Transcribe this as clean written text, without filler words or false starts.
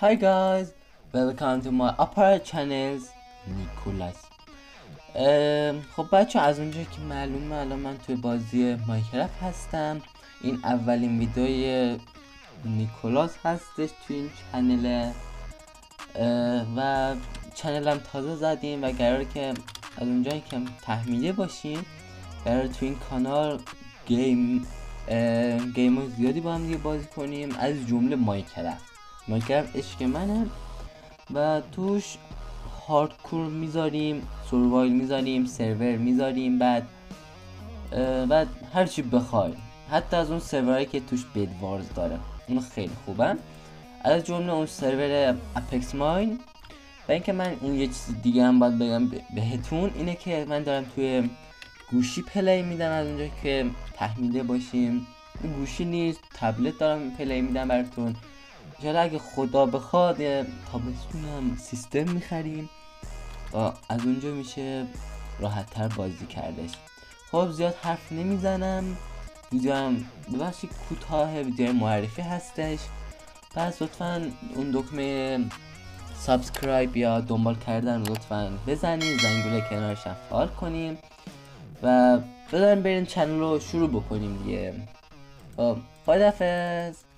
Hi guys, welcome to my upper channels نیکولاس. خب بچه از اونجا که معلومه الان من توی بازی مایکرافت هستم. این اولین ویدیوی نیکولاس هستش توی این چنله و چنلم تازه زدیم و قراره که از اونجایی که تحمیلی باشیم قراره توی این کانال گیم زیادی با هم دیگه بازی کنیم، از جمله مایکرافت عشق منه و توش هاردکور میذاریم، سروایل میذاریم، سرور میذاریم، بعد هرچی بخوای، حتی از اون سرورهایی که توش بدوارز داره اون خیلی خوبه، از جمله اون سرور اپکس ماین. و اینکه من اون یه چیز دیگه هم باید بگم بهتون اینه که من دارم توی گوشی پلی میدم از اونجا که تحمیله باشیم. گوشی نیست، تبلت دارم پلی میدم براتون. انشالله اگه خدا بخواد تابستون هم سیستم میخریم و از اونجا میشه راحت تر بازی کردش. خب زیاد حرف نمیزنم، ویدیو هم ببخشید کوتاه، ویدیو معرفی هستش. پس لطفا اون دکمه سابسکرایب یا دنبال کردن لطفا بزنید، زنگوله کنارش هم فعال کنیم و بذاریم بریم چنل رو شروع بکنیم دیگه. خب خداحافظ.